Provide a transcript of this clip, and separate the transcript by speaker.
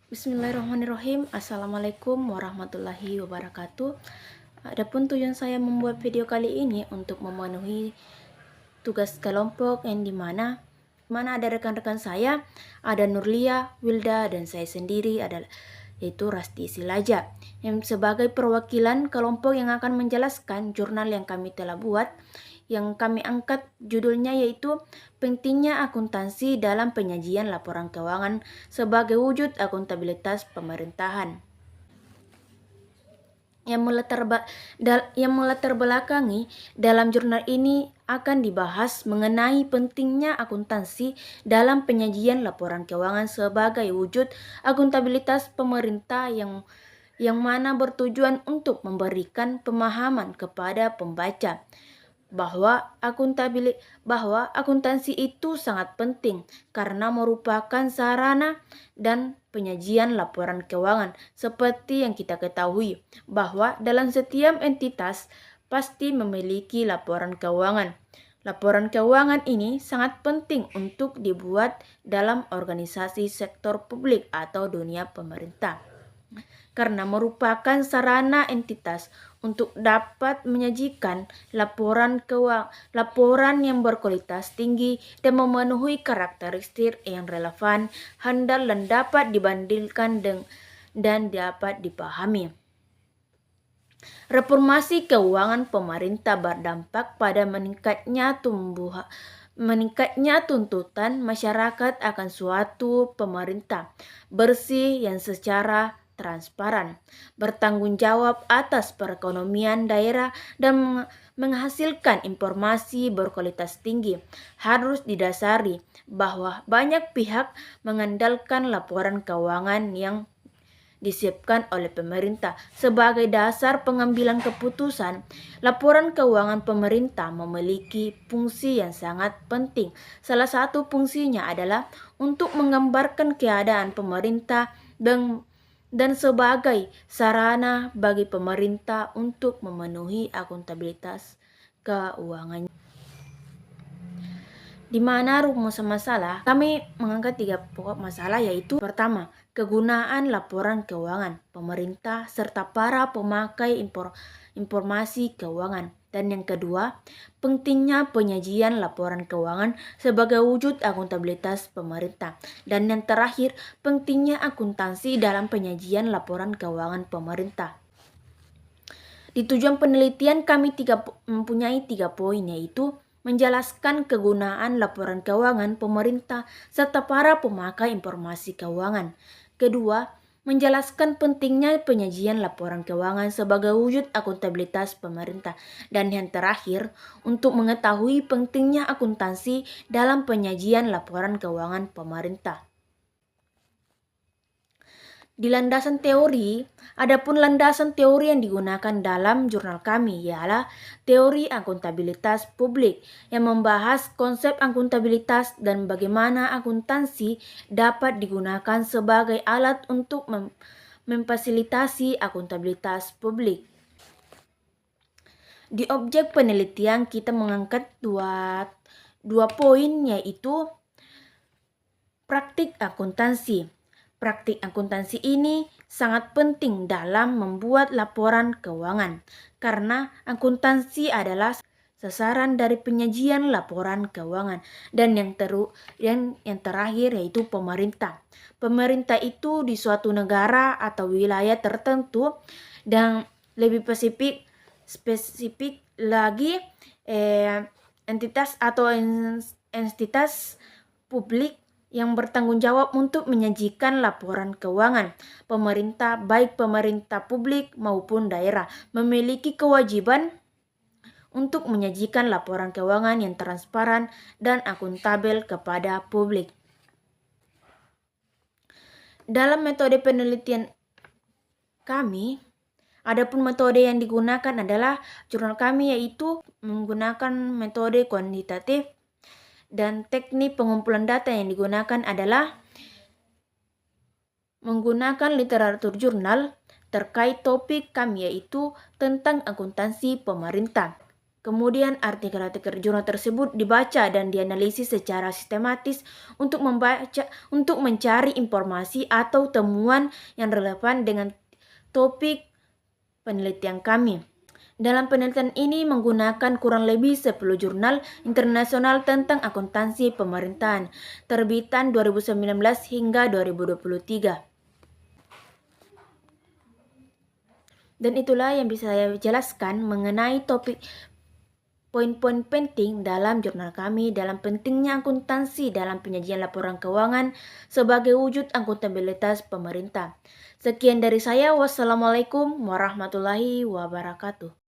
Speaker 1: Bismillahirrahmanirrahim. Assalamualaikum warahmatullahi wabarakatuh. Adapun tujuan saya membuat video kali ini untuk memenuhi tugas kelompok yang mana ada rekan-rekan saya, ada Nurlia, Wilda, dan saya sendiri adalah yaitu Rasti Silaja yang sebagai perwakilan kelompok yang akan menjelaskan jurnal yang kami telah buat, yang kami angkat judulnya yaitu pentingnya akuntansi dalam penyajian laporan keuangan sebagai wujud akuntabilitas pemerintahan. Yang melatar belakangi dalam jurnal ini akan dibahas mengenai pentingnya akuntansi dalam penyajian laporan keuangan sebagai wujud akuntabilitas pemerintah yang mana bertujuan untuk memberikan pemahaman kepada pembaca bahwa akuntansi itu sangat penting karena merupakan sarana dan penyajian laporan keuangan. Seperti yang kita ketahui bahwa dalam setiap entitas pasti memiliki laporan keuangan. Laporan keuangan ini sangat penting untuk dibuat dalam organisasi sektor publik atau dunia pemerintah, karena merupakan sarana entitas untuk dapat menyajikan laporan yang berkualitas tinggi dan memenuhi karakteristik yang relevan, handal dan dapat dibandingkan dan dapat dipahami. Reformasi keuangan pemerintah berdampak pada meningkatnya tuntutan masyarakat akan suatu pemerintah bersih yang secara transparan, bertanggung jawab atas perekonomian daerah dan menghasilkan informasi berkualitas tinggi. Harus didasari bahwa banyak pihak mengandalkan laporan keuangan yang disiapkan oleh pemerintah sebagai dasar pengambilan keputusan. Laporan keuangan pemerintah memiliki fungsi yang sangat penting. Salah satu fungsinya adalah untuk menggambarkan keadaan pemerintah dan sebagai sarana bagi pemerintah untuk memenuhi akuntabilitas keuangan. Di mana rumus masalah, kami mengangkat 3 pokok masalah, yaitu pertama, kegunaan laporan keuangan pemerintah serta para pemakai informasi keuangan. Dan yang kedua, pentingnya penyajian laporan keuangan sebagai wujud akuntabilitas pemerintah. Dan yang terakhir, pentingnya akuntansi dalam penyajian laporan keuangan pemerintah. Di tujuan penelitian kami mempunyai 3 poin, yaitu menjelaskan kegunaan laporan keuangan pemerintah serta para pemakai informasi keuangan. Kedua, menjelaskan pentingnya penyajian laporan keuangan sebagai wujud akuntabilitas pemerintah. Dan yang terakhir, untuk mengetahui pentingnya akuntansi dalam penyajian laporan keuangan pemerintah. Di landasan teori, adapun landasan teori yang digunakan dalam jurnal kami ialah teori akuntabilitas publik yang membahas konsep akuntabilitas dan bagaimana akuntansi dapat digunakan sebagai alat untuk memfasilitasi akuntabilitas publik. Di objek penelitian kita mengangkat dua poin, yaitu praktik akuntansi. Praktik akuntansi ini sangat penting dalam membuat laporan keuangan karena akuntansi adalah sasaran dari penyajian laporan keuangan. Dan yang terakhir yaitu pemerintah. Pemerintah itu di suatu negara atau wilayah tertentu, dan lebih spesifik lagi entitas atau entitas publik yang bertanggung jawab untuk menyajikan laporan keuangan. Pemerintah, baik pemerintah publik maupun daerah, memiliki kewajiban untuk menyajikan laporan keuangan yang transparan dan akuntabel kepada publik. Dalam metode penelitian kami, adapun metode yang digunakan adalah jurnal kami yaitu menggunakan metode kuantitatif, dan teknik pengumpulan data yang digunakan adalah menggunakan literatur jurnal terkait topik kami, yaitu tentang akuntansi pemerintah. Kemudian artikel-artikel jurnal tersebut dibaca dan dianalisis secara sistematis untuk mencari informasi atau temuan yang relevan dengan topik penelitian kami. Dalam penelitian ini menggunakan kurang lebih 10 jurnal internasional tentang akuntansi pemerintahan, terbitan 2019 hingga 2023. Dan itulah yang bisa saya jelaskan mengenai topik poin-poin penting dalam jurnal kami dalam pentingnya akuntansi dalam penyajian laporan keuangan sebagai wujud akuntabilitas pemerintah. Sekian dari saya. Wassalamualaikum warahmatullahi wabarakatuh.